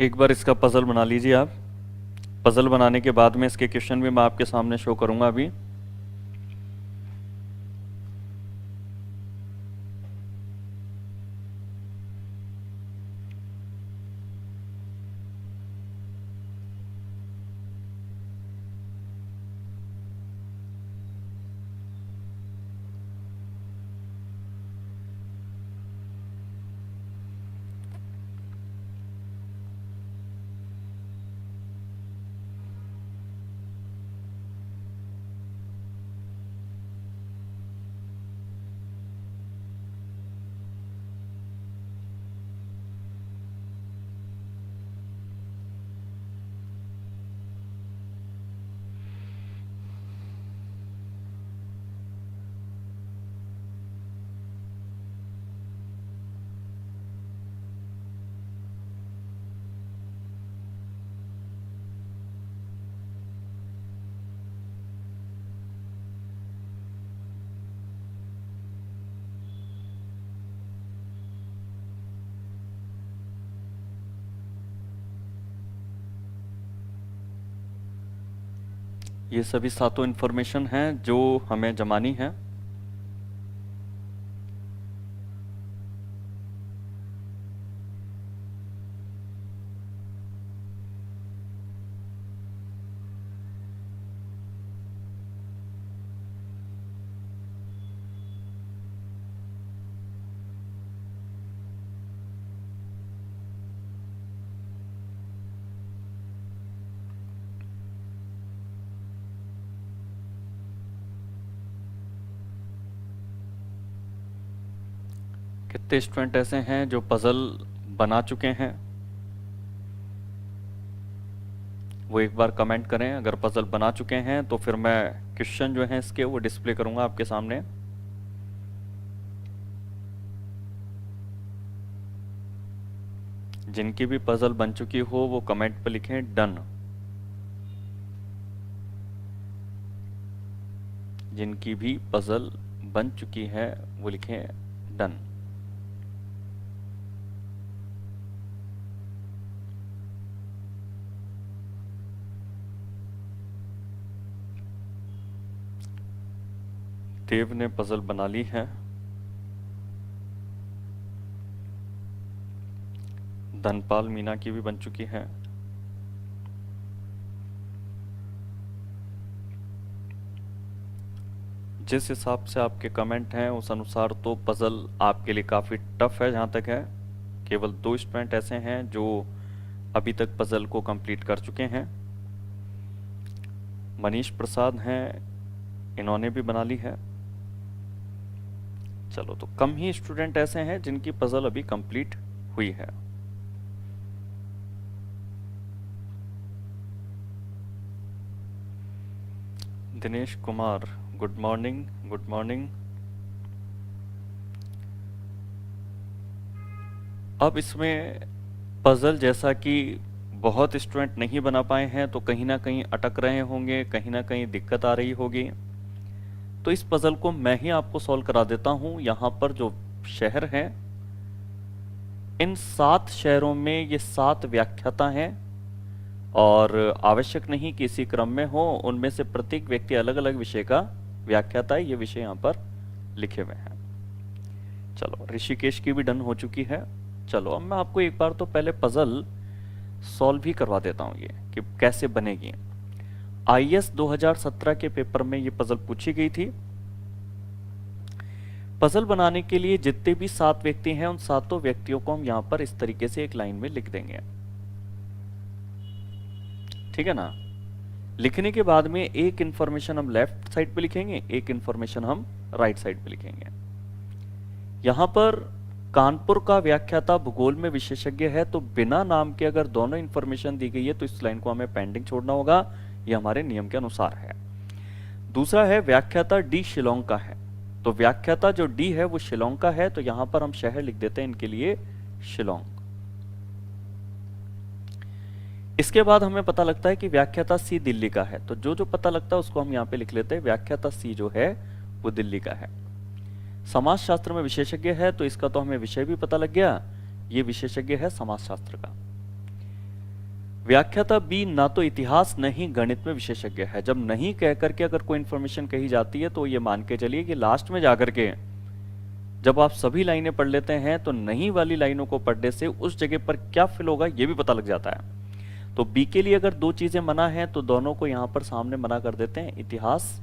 एक बार इसका पजल बना लीजिए आप। पजल बनाने के बाद में इसके क्वेश्चन भी मैं आपके सामने शो करूंगा अभी। ये सभी सातों इन्फॉर्मेशन हैं जो हमें जमानी है। कितने स्टूडेंट ऐसे हैं जो पजल बना चुके हैं, वो एक बार कमेंट करें। अगर पजल बना चुके हैं तो फिर मैं क्वेश्चन जो हैं इसके वो डिस्प्ले करूंगा आपके सामने। जिनकी भी पजल बन चुकी हो वो कमेंट पर लिखें डन। जिनकी भी पजल बन चुकी है वो लिखें डन। देव ने पजल बना ली है। धनपाल मीना की भी बन चुकी है। जिस हिसाब से आपके कमेंट हैं उस अनुसार तो पजल आपके लिए काफ़ी टफ है। जहाँ तक है केवल 2 स्टूडेंट ऐसे हैं जो अभी तक पजल को कंप्लीट कर चुके हैं। मनीष प्रसाद हैं, इन्होंने भी बना ली है। चलो, तो कम ही स्टूडेंट ऐसे हैं जिनकी पजल अभी कंप्लीट हुई है। Dinesh Kumar, good morning. Good morning. अब इसमें पजल जैसा कि बहुत स्टूडेंट नहीं बना पाए हैं तो कहीं ना कहीं अटक रहे होंगे, कहीं ना कहीं दिक्कत आ रही होगी। तो इस पजल को मैं ही आपको सॉल्व करा देता हूं। यहां पर जो शहर हैं, इन 7 शहरों में ये 7 व्याख्याता हैं और आवश्यक नहीं कि इसी क्रम में हो। उनमें से प्रत्येक व्यक्ति अलग अलग विषय का व्याख्याता है। ये विषय यहां पर लिखे हुए हैं। चलो, ऋषिकेश की भी डन हो चुकी है। चलो, अब मैं आपको एक बार तो पहले पजल सॉल्व ही करवा देता हूं, ये कि कैसे बनेगी। आईएएस 2017 के पेपर में ये पजल पूछी गई थी। पजल बनाने के लिए जितने भी 7 व्यक्ति हैं उन 7 व्यक्तियों को हम यहां पर इस तरीके से एक लाइन में लिख देंगे। ठीक है ना। लिखने के बाद में एक इंफॉर्मेशन हम लेफ्ट साइड पे लिखेंगे, एक इंफॉर्मेशन हम राइट साइड पे लिखेंगे। यहां पर कानपुर का व्याख्याता भूगोल में विशेषज्ञ है, तो बिना नाम के अगर दोनों इंफॉर्मेशन दी गई है तो इस लाइन को हमें पेंडिंग छोड़ना होगा। यह हमारे नियम के अनुसार है। दूसरा है व्याख्याता डी शिलोंग का है, तो व्याख्याता जो डी है वो शिलोंग का है, तो यहां पर हम शहर लिख देते हैं इनके लिए शिलोंग। इसके बाद हमें पता लगता है कि व्याख्याता सी दिल्ली का है, तो जो जो पता लगता है उसको हम यहां पे लिख लेते हैं। व्याख्याता सी जो है वो दिल्ली का है। समाजशास्त्र में विशेषज्ञ है, तो इसका तो हमें विषय भी पता लग गया। ये विशेषज्ञ है समाजशास्त्र का। व्याख्याता बी ना तो इतिहास नहीं गणित में विशेषज्ञ है। जब नहीं कह करके अगर कोई इंफॉर्मेशन कही जाती है तो ये मान के चलिए कि लास्ट में जाकर के जब आप सभी लाइनें पढ़ लेते हैं तो नहीं वाली लाइनों को पढ़ने से उस जगह पर क्या फिल होगा ये भी पता लग जाता है। तो बी के लिए अगर दो चीजें मना है तो दोनों को यहां पर सामने मना कर देते हैं, इतिहास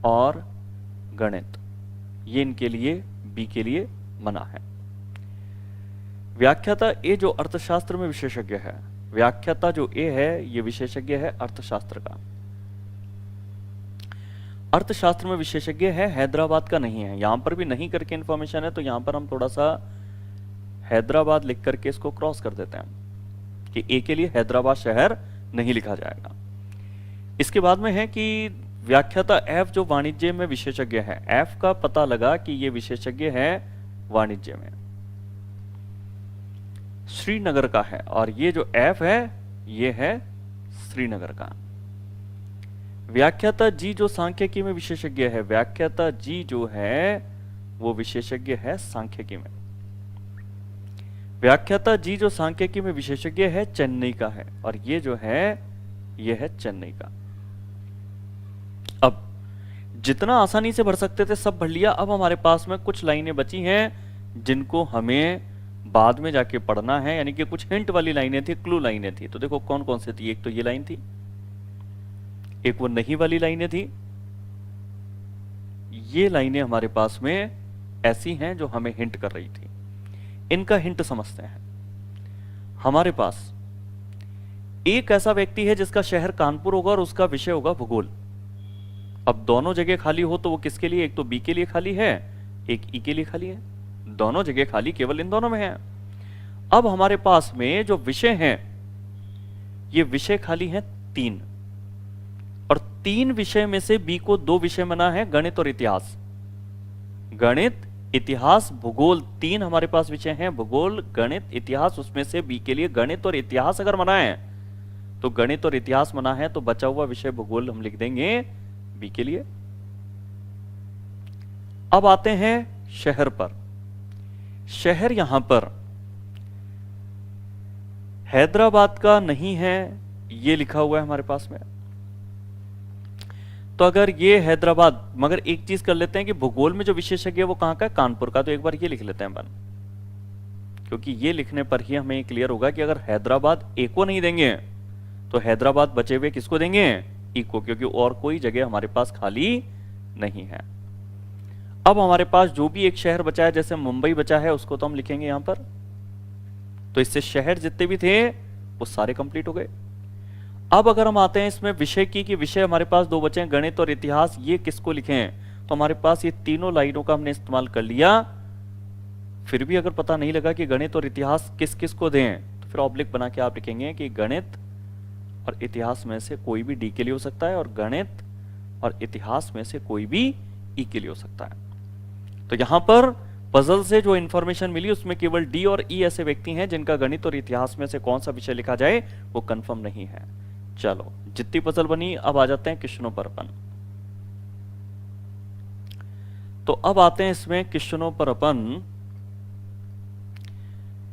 और गणित, ये इनके लिए बी के लिए मना है। व्याख्याता ए जो अर्थशास्त्र में विशेषज्ञ है, व्याख्याता जो ए है ये विशेषज्ञ है अर्थशास्त्र का, अर्थशास्त्र में विशेषज्ञ है, हैदराबाद का नहीं है। यहां पर भी नहीं करके इंफॉर्मेशन है तो यहां पर हम थोड़ा सा हैदराबाद लिख करके इसको क्रॉस कर देते हैं कि ए के लिए हैदराबाद शहर नहीं लिखा जाएगा। इसके बाद में है कि व्याख्याता एफ जो वाणिज्य में विशेषज्ञ है, एफ का पता लगा कि ये विशेषज्ञ है वाणिज्य में, श्रीनगर का है, और ये जो एफ है ये है श्रीनगर का। व्याख्याता जी जो सांख्यिकी में विशेषज्ञ है, व्याख्याता जी जो है वो विशेषज्ञ है सांख्यिकी में। व्याख्याता जी जो सांख्यिकी में विशेषज्ञ है चेन्नई का है, और ये जो है ये है चेन्नई का। अब जितना आसानी से भर सकते थे सब भर लिया। अब हमारे पास में कुछ लाइनें बची हैं जिनको हमें बाद में जाके पढ़ना है, यानी कि कुछ हिंट वाली लाइनें थी, क्लू लाइनें थी। तो देखो कौन कौन सी थी, एक तो ये लाइन थी, एक वो नहीं वाली लाइनें थी। ये लाइनें हमारे पास में ऐसी हैं जो हमें हिंट कर रही थी। इनका हिंट समझते हैं। हमारे पास एक ऐसा व्यक्ति है जिसका शहर कानपुर होगा और उसका विषय होगा भूगोल। अब दोनों जगह खाली हो तो वो किसके लिए, एक तो बी के लिए खाली है, एक ई के लिए खाली है, दोनों जगह खाली केवल इन दोनों में है। अब हमारे पास में जो विषय हैं ये विषय खाली हैं 3, और 3 विषय में से बी को 2 विषय मना है, गणित और इतिहास। गणित, इतिहास, भूगोल, 3 हमारे पास विषय हैं, भूगोल, गणित, इतिहास। उसमें से बी के लिए गणित और इतिहास अगर मना है तो गणित और इतिहास मना है, तो बचा हुआ विषय भूगोल हम लिख देंगे बी के लिए। अब आते हैं शहर पर। शहर यहां पर हैदराबाद का नहीं है, ये लिखा हुआ है हमारे पास में। तो अगर ये हैदराबाद, मगर एक चीज कर लेते हैं कि भूगोल में जो विशेषज्ञ है वो कहां का है, कानपुर का। तो एक बार ये लिख लेते हैं बन, क्योंकि ये लिखने पर ही हमें क्लियर होगा कि अगर हैदराबाद ए को नहीं देंगे तो हैदराबाद बचे हुए किसको देंगे, ई को, क्योंकि और कोई जगह हमारे पास खाली नहीं है। अब हमारे पास जो भी एक शहर बचा है, जैसे मुंबई बचा है, उसको तो हम लिखेंगे यहां पर। तो इससे शहर जितने भी थे वो सारे कंप्लीट हो गए। अब अगर हम आते हैं इसमें विषय की, कि विषय हमारे पास 2 बचे हैं, गणित और इतिहास, ये किसको लिखें, तो हमारे पास ये तीनों लाइनों का हमने इस्तेमाल कर लिया। फिर भी अगर पता नहीं लगा कि गणित और इतिहास किस किस को दें, तो फिर ऑब्लिक बना के आप लिखेंगे कि गणित और इतिहास में से कोई भी डी के लिए हो सकता है, और गणित और इतिहास में से कोई भी ई के लिए हो सकता है। तो यहां पर पजल से जो इंफॉर्मेशन मिली उसमें केवल डी और ई ऐसे व्यक्ति हैं जिनका गणित और इतिहास में से कौन सा विषय लिखा जाए वो कंफर्म नहीं है। चलो, जितनी पजल बनी, अब आ जाते हैं क्वेश्चनों पर अपन। तो अब आते हैं इसमें क्वेश्चनों पर अपन।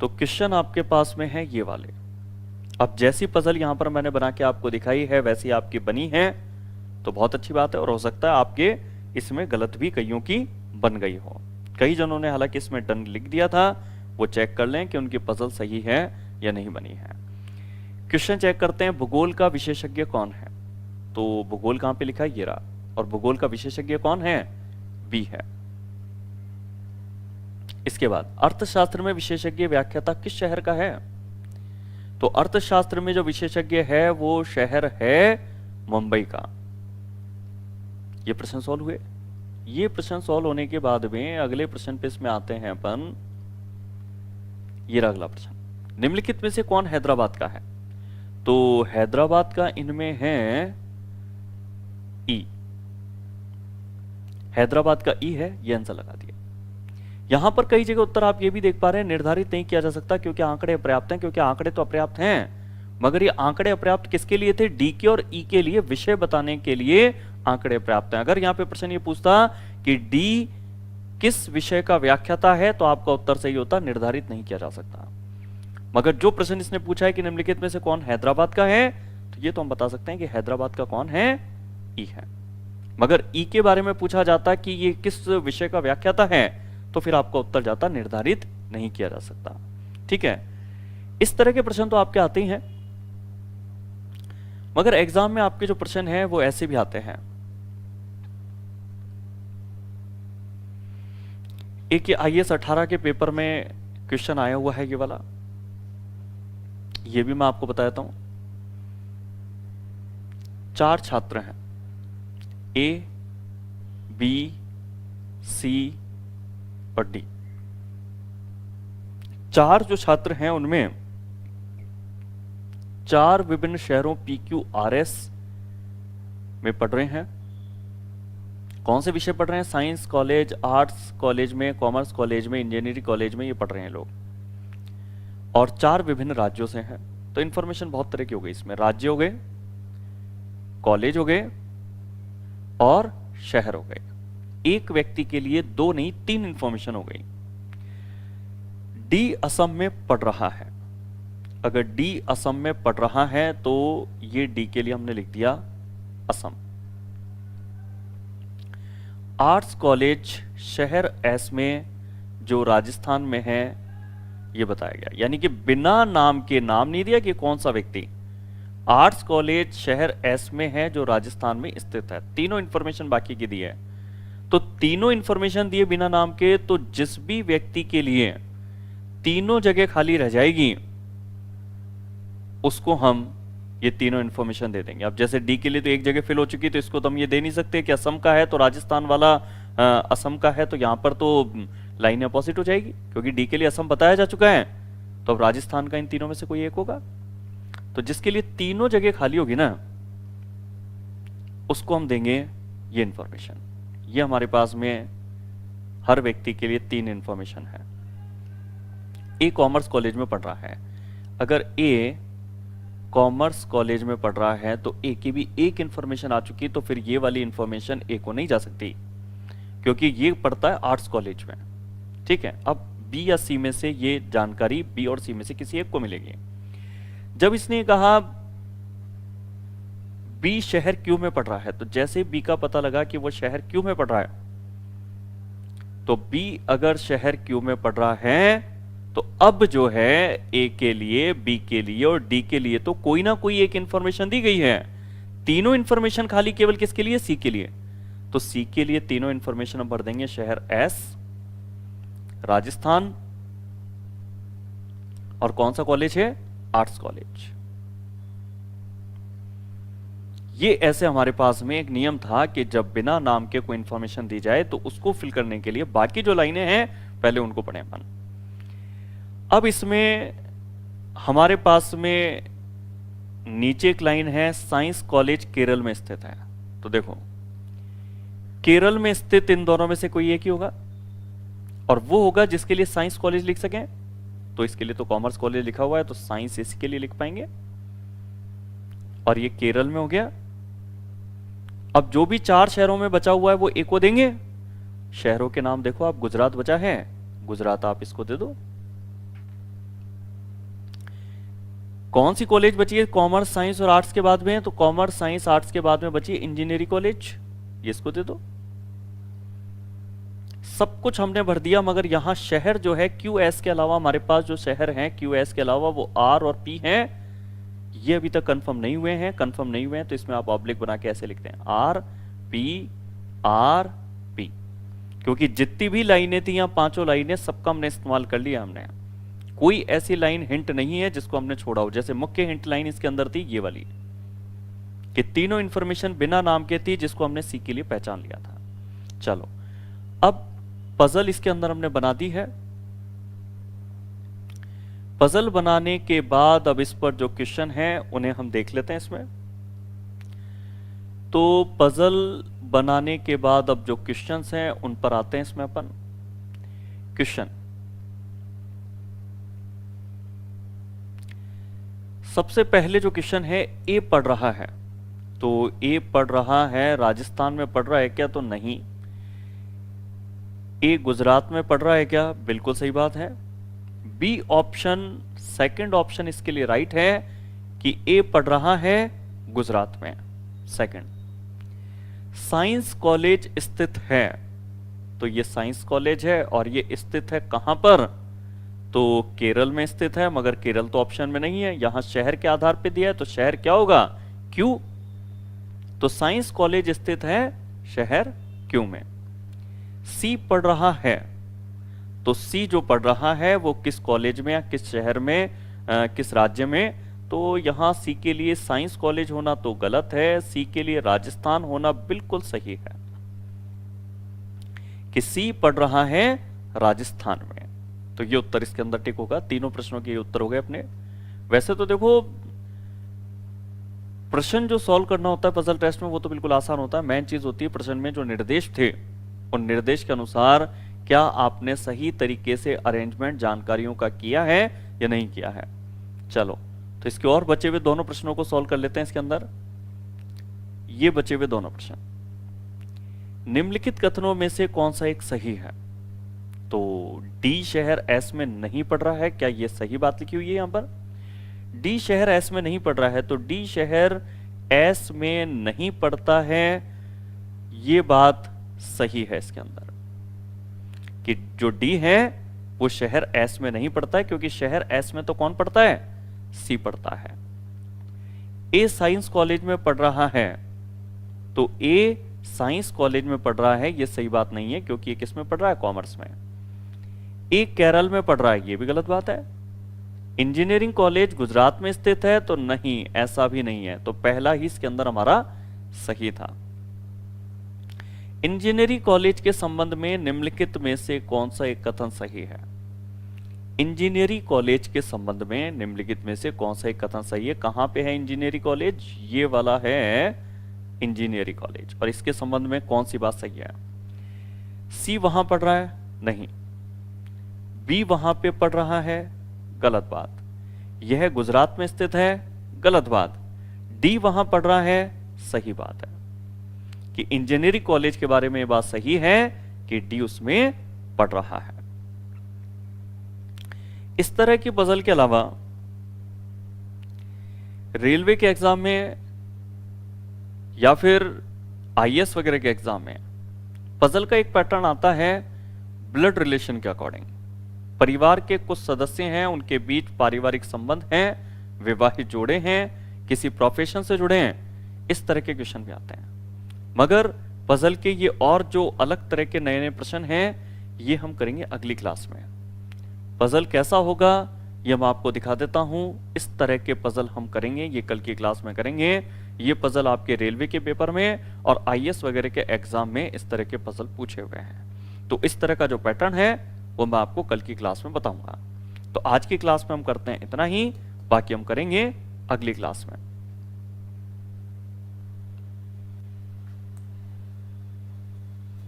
तो क्वेश्चन आपके पास में है ये वाले। अब जैसी पजल यहां पर मैंने बना के आपको दिखाई है वैसी आपकी बनी है तो बहुत अच्छी बात है, और हो सकता है आपके इसमें गलत भी कईयों की बन गई हो। कई जनों ने हालांकि इसमें डन लिख दिया था, वो चेक कर लें कि उनकी पजल सही है या नहीं बनी है। क्वेश्चन चेक करते हैं, भूगोल का विशेषज्ञ कौन है। तो भूगोल कहां पे लिखा है, ये रहा, और भूगोल का विशेषज्ञ कौन है, बी है। इसके बाद अर्थशास्त्र में विशेषज्ञ व्याख्याता किस शहर का है, तो अर्थशास्त्र में जो विशेषज्ञ है वो शहर है मुंबई का। ये प्रश्न सॉल्व हुए। ये प्रश्न सॉल्व होने के बाद में अगले प्रश्न पे इसमें आते हैं अपन। ये अगला प्रश्न, निम्नलिखित में से कौन हैदराबाद का है, तो हैदराबाद का इनमें है ई, हैदराबाद का ई है, ये आंसर लगा दिया। यहां पर कई जगह उत्तर आप ये भी देख पा रहे हैं निर्धारित नहीं किया जा सकता क्योंकि आंकड़े अपर्याप्त हैं, क्योंकि आंकड़े तो अपर्याप्त हैं, मगर ये आंकड़े अपर्याप्त किसके लिए थे, डी के और ई के लिए, विषय बताने के लिए आंकड़े पर्याप्त हैं। अगर यहां पे प्रश्न ये पूछता कि डी किस विषय का व्याख्याता है तो आपका उत्तर सही होता निर्धारित नहीं किया जा सकता। मगर जो प्रश्न इसने पूछा है कि निम्नलिखित में से कौन हैदराबाद का है, तो ये तो हम बता सकते हैं कि हैदराबाद का कौन है, ई है। मगर ई के बारे में पूछा जाता कि ये किस विषय का व्याख्याता है, तो फिर आपका उत्तर जाता निर्धारित नहीं किया जा सकता। ठीक है, इस तरह के प्रश्न तो आपके आते ही हैं, मगर एग्जाम में आपके जो प्रश्न हैं वो ऐसे भी आते हैं। एक IAS 18 के पेपर में क्वेश्चन आया हुआ है, ये वाला, ये भी मैं आपको बता देता हूं। 4 छात्र हैं, A, B, C और D। 4 जो छात्र हैं उनमें 4 विभिन्न शहरों PQRS में पढ़ रहे हैं। कौन से विषय पढ़ रहे हैं? साइंस कॉलेज, आर्ट्स कॉलेज में, कॉमर्स कॉलेज में, इंजीनियरिंग कॉलेज में ये पढ़ रहे हैं लोग, और 4 विभिन्न राज्यों से हैं। तो इंफॉर्मेशन बहुत तरह की हो गई इसमें, राज्य हो गए, कॉलेज हो गए और शहर हो गए। एक व्यक्ति के लिए 2 नहीं 3 इंफॉर्मेशन हो गई। डी असम में पढ़ रहा है, अगर डी असम में पढ़ रहा है तो ये डी के लिए हमने लिख दिया असम। आर्ट्स कॉलेज शहर एस में जो राजस्थान में है ये बताया गया, यानी कि बिना नाम के, नाम नहीं दिया कि कौन सा व्यक्ति। आर्ट्स कॉलेज शहर एस में है जो राजस्थान में स्थित है। तीनों इंफॉर्मेशन बाकी की दी है, तो तीनों इंफॉर्मेशन दिए बिना नाम के, तो जिस भी व्यक्ति के लिए तीनों जगह खाली रह जाएगी उसको हम ये तीनों इंफॉर्मेशन दे देंगे। अब जैसे डी के लिए तो एक जगह फिल हो चुकी, तो इसको तो हम ये दे नहीं सकते कि असम का है तो राजस्थान वाला असम का है, तो यहां पर तो लाइन अपोजिट हो जाएगी, क्योंकि डी के लिए असम बताया जा चुका है, तो अब राजस्थान का इन तीनों में से कोई एक होगा। तो जिसके लिए तीनों जगह खाली होगी ना, उसको हम देंगे ये इंफॉर्मेशन। ये हमारे पास में हर व्यक्ति के लिए 3 इंफॉर्मेशन है। ए कॉमर्स कॉलेज में पढ़ रहा है, अगर ए कॉमर्स कॉलेज में पढ़ रहा है तो ए की भी एक इंफॉर्मेशन आ चुकी, तो फिर ये वाली इंफॉर्मेशन ए को नहीं जा सकती, क्योंकि ये पढ़ता है आर्ट्स कॉलेज में। ठीक है, अब बी या सी में से ये जानकारी बी और सी में से किसी एक को मिलेगी। जब इसने कहा बी शहर क्यू में पढ़ रहा है, तो जैसे बी का पता लगा कि वो शहर क्यू में पढ़ रहा है, तो बी अगर शहर क्यू में पढ़ रहा है तो अब जो है ए के लिए, बी के लिए और डी के लिए तो कोई ना कोई एक इंफॉर्मेशन दी गई है। तीनों इंफॉर्मेशन खाली केवल किसके लिए? सी के लिए। तो सी के लिए तीनों इंफॉर्मेशन हम भर देंगे शहर एस, राजस्थान, और कौन सा कॉलेज है? Arts college. ये ऐसे हमारे पास में एक नियम था कि जब बिना नाम के कोई इंफॉर्मेशन दी जाए तो उसको फिल करने के लिए बाकी जो लाइनें हैं पहले उनको पढ़ें अपन। अब इसमें हमारे पास में नीचे एक लाइन है, साइंस कॉलेज केरल में स्थित है। तो देखो, केरल में स्थित इन दोनों में से कोई एक ही होगा, और वो होगा जिसके लिए साइंस कॉलेज लिख सकें। तो इसके लिए तो कॉमर्स कॉलेज लिखा हुआ है, तो साइंस इसके लिए लिख पाएंगे, और ये केरल में हो गया। अब जो भी 4 शहरों में बचा हुआ है वो एक को देंगे। शहरों के नाम देखो आप, गुजरात बचा है, गुजरात आप इसको दे दो। कौन सी कॉलेज बची है? कॉमर्स साइंस और आर्ट्स के बाद में है, तो कॉमर्स साइंस आर्ट्स के बाद में बची इंजीनियरिंग कॉलेज, ये इसको दे दो। सब कुछ हमने भर दिया, मगर यहां शहर जो है QS के अलावा हमारे पास जो शहर हैं QS के अलावा वो R और P हैं, ये अभी तक कंफर्म नहीं हुए हैं। कंफर्म नहीं हुए हैं तो इसमें आप ऑब्लिक बना के ऐसे लिखते हैं R P R P, क्योंकि जितनी भी लाइनें थी, यहाँ 5 लाइनें सबका हमने इस्तेमाल कर लिया। हमने कोई ऐसी लाइन हिंट नहीं है जिसको हमने छोड़ा हो। जैसे मुख्य हिंट लाइन इसके अंदर थी ये वाली, कि तीनों इंफॉर्मेशन बिना नाम के थी, जिसको हमने सी के लिए पहचान लिया था। चलो, अब पजल इसके अंदर हमने बना दी है। पजल बनाने के बाद अब इस पर जो क्वेश्चन है उन्हें हम देख लेते हैं इसमें। तो पजल बनाने के बाद अब जो क्वेश्चंस हैं उन पर आते हैं इसमें अपन। क्वेश्चन सबसे पहले जो क्वेश्चन है, ए पढ़ रहा है, तो ए पढ़ रहा है राजस्थान में पढ़ रहा है क्या? तो नहीं। ए गुजरात में पढ़ रहा है क्या? बिल्कुल सही बात है। बी ऑप्शन सेकंड ऑप्शन इसके लिए राइट है कि ए पढ़ रहा है गुजरात में। सेकंड, साइंस कॉलेज स्थित है, तो ये साइंस कॉलेज है और ये स्थित है कहां पर, तो केरल में स्थित है, मगर केरल तो ऑप्शन में नहीं है, यहां शहर के आधार पे दिया है, तो शहर क्या होगा, क्यू। तो साइंस कॉलेज स्थित है शहर क्यू में। सी पढ़ रहा है, तो सी जो पढ़ रहा है वो किस कॉलेज में या किस शहर में, किस राज्य में, तो यहां सी के लिए साइंस कॉलेज होना तो गलत है, सी के लिए राजस्थान होना बिल्कुल सही है कि सी पढ़ रहा है राजस्थान में। तो ये उत्तर इसके अंदर टिक होगा। तीनों प्रश्नों के उत्तर हो गए अपने। वैसे तो देखो प्रश्न जो सॉल्व करना होता है पजल टेस्ट में वो तो बिल्कुल आसान होता है, मेन चीज होती है प्रश्न में जो निर्देश थे उन निर्देश के अनुसार क्या आपने सही तरीके से अरेंजमेंट जानकारियों का किया है या नहीं किया है। चलो तो इसके और बचे हुए दोनों प्रश्नों को सॉल्व कर लेते हैं। इसके अंदर ये बचे हुए दोनों प्रश्न, निम्नलिखित कथनों में से कौन सा एक सही है, तो डी शहर एस में नहीं पड़ रहा है, क्या ये सही बात लिखी हुई है यहां पर, डी शहर एस में नहीं पड़ रहा है, तो डी शहर एस में नहीं पड़ता है, ये बात सही है इसके अंदर कि जो डी है वो शहर एस में नहीं पड़ता है, क्योंकि शहर एस में तो कौन पड़ता है, सी पड़ता है। ए साइंस कॉलेज में पढ़ रहा है, तो ए साइंस कॉलेज में पढ़ रहा है, ये सही बात नहीं है, क्योंकि ये किस में पढ़ रहा है, कॉमर्स में। ए केरल में पढ़ रहा है, ये भी गलत बात है। इंजीनियरिंग कॉलेज गुजरात में स्थित है, तो नहीं, ऐसा भी नहीं है, तो पहला ही इसके अंदर हमारा सही था। इंजीनियरिंग कॉलेज के संबंध में निम्नलिखित में से कौन सा एक कथन सही है, इंजीनियरिंग कॉलेज के संबंध में निम्नलिखित में से कौन सा एक कथन सही है। कहां पे है इंजीनियरिंग कॉलेज, ये वाला है इंजीनियरिंग कॉलेज, और इसके संबंध में कौन सी बात सही है, सी वहां पढ़ रहा है, नहीं, बी वहां पे पढ़ रहा है, गलत बात, यह गुजरात में स्थित है, गलत बात, डी वहां पढ़ रहा है, सही बात है कि इंजीनियरिंग कॉलेज के बारे में बात सही है कि डी उसमें पढ़ रहा है। इस तरह की पजल के अलावा रेलवे के एग्जाम में या फिर आईएएस वगैरह के एग्जाम में पजल का एक पैटर्न आता है ब्लड रिलेशन के अकॉर्डिंग। परिवार के कुछ सदस्य हैं, उनके बीच पारिवारिक संबंध हैं, विवाहित जोड़े हैं, किसी प्रोफेशन से जुड़े हैं, इस तरह के क्वेश्चन भी आते हैं। मगर पजल के ये और जो अलग तरह के नए नए प्रश्न हैं ये हम करेंगे अगली क्लास में। पजल कैसा होगा ये मैं आपको दिखा देता हूं। इस तरह के पजल हम करेंगे, ये कल की क्लास में करेंगे। ये पजल आपके रेलवे के पेपर में और आईएएस वगैरह के एग्जाम में इस तरह के पजल पूछे हुए हैं। तो इस तरह का जो पैटर्न है वो मैं आपको कल की क्लास में बताऊंगा। तो आज की क्लास में हम करते हैं इतना ही, बाकी हम करेंगे अगली क्लास में।